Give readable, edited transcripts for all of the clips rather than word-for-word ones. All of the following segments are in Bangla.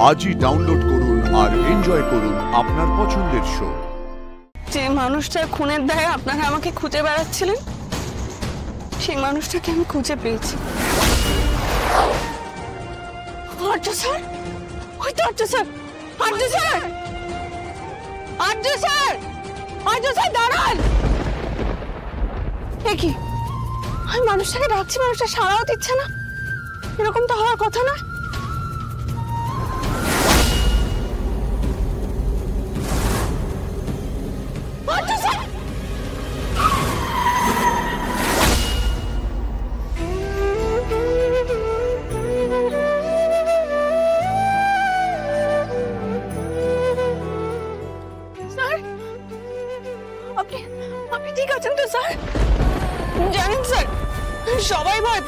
আজই ডাউনলোড করুন আর এনজয় করুন আপনার পছন্দের শো। যে মানুষটার খুনের দায়ে আপনারা আমাকে খুঁজে বেড়াচ্ছিলেন, সেই মানুষটাকে আমি খুঁজে পেয়েছি। আর্য স্যার, ওই তো আর্য স্যার, আর্য স্যার, আর্য স্যার, আর্য স্যার দাঁড়ান। কি আমি মানুষটাকে ডাকছি, মানুষটা সাড়াও দিচ্ছে না। এরকম তো হওয়ার কথা না। আর্য স্যার, আপনি ঠিক আছেন তো স্যার? জানেন স্যার, সবাই ভয়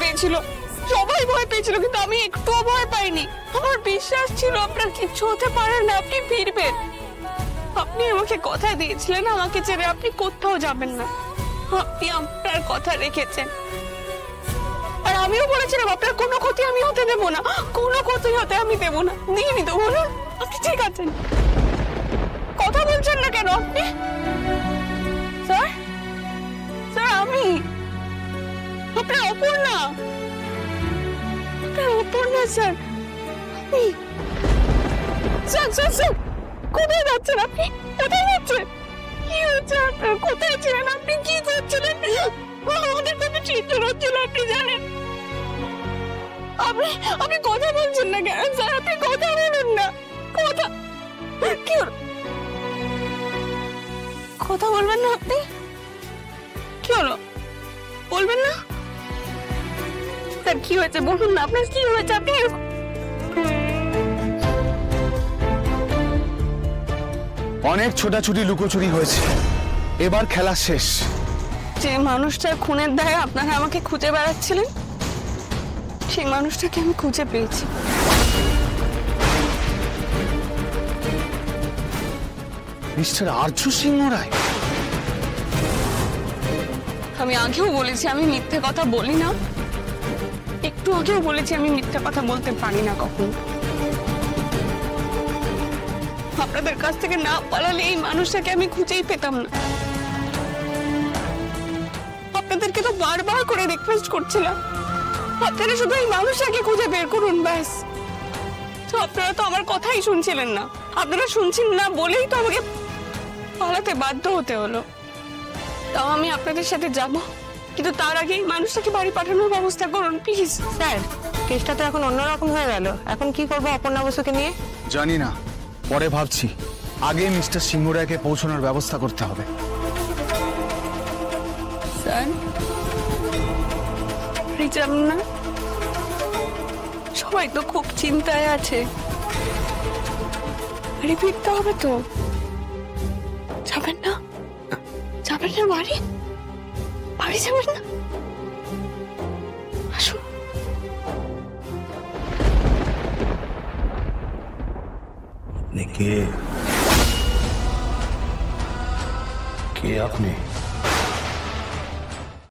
পেয়েছিল, কিন্তু আমি একটুও ভয় পাইনি। আমার বিশ্বাস ছিল আপনার কিচ্ছু হতে পারে না, আপনি ফিরবেন। আপনি আমাকে কথা দিয়েছিলেন আমাকে ছেড়ে আপনি কোথাও যাবেন না। আপনি আপনার কথা রেখেছেন, আর আমিও বলেছিলাম আপনার কোনো ক্ষতি আমি হতে দেবো না, কোনো ক্ষতি হতে আমি দেবো না, দিইনি তো বলুন। আপনি ঠিক আছেন? কথা বলছেন না কেন আপনি? স্যার, স্যার আমি আপনার অপর্ণা, স্যার। আপনি স্যার, স্যার, স্যার, কোথায় যাচ্ছেন আপনি? কোথায় যাচ্ছেন? কি হচ্ছে আপনার? কোথায় ছিলেন আপনি? কি করছিলেন? আমাদের কোনো চিন্তা হচ্ছিল, আপনি জানেন। আপনি কথা বলছেন না কেন স্যার? আপনি কথা বলুন না। কি হলো? কথা বলবেন না আপনি? কি হলো বলবেন না? স্যার কি হয়েছে বলুন না, আপনার কি হয়েছে? আপনি অনেক ছোটাছুটি লুকোচুরি হয়েছে, এবার খেলা শেষ। যে মানুষটার খুনের দায়ে আপনারা আমাকে খুঁজে বেড়াচ্ছিলেন, সেই মানুষটাকে আমি খুঁজে পেয়েছি। মিস্টার আর্য সিংহ রায়। আমি আগেও বলেছি আমি মিথ্যে কথা বলি না, একটু আগেও বলেছি আমি মিথ্যে কথা বলতে পারি না কখনো। আপনাদের কাছ থেকে না পালালে এই মানুষটাকে আমি খুঁজেই পেতাম না। আপনাদেরকে তো বারবার করে রিকোয়েস্ট করছিলাম, আপনারা শুধু এই মানুষটাকে খুঁজে বের করুন ব্যাস। তো আপনারা তো আমার কথাই শুনছিলেন না। আপনারা শুনছেন না বলেই তো আমাকে পালাতে বাধ্য হতে হলো। তাও আমি আপনাদের সাথে যাব, কিন্তু তার আগে এই মানুষটাকে বাড়ি পাঠানোর ব্যবস্থা করুন প্লিজ। স্যার, কেসটা তো এখন অন্যরকম হয়ে গেল। এখন কি করবো অপর্ণা বসুকে নিয়ে? জানি না, পরে ভাবছি। আগে মিস্টার সিংহ রায়কে পৌঁছানোর ব্যবস্থা করতে হবে। স্যার যাব না, সবাই তো খুব চিন্তায় আছে। বাড়ি ফিরতে হবে তো। যাবেন না? যাবেন না বাড়ি? বাড়ি যাবেন না? আসুন। কে আপনি?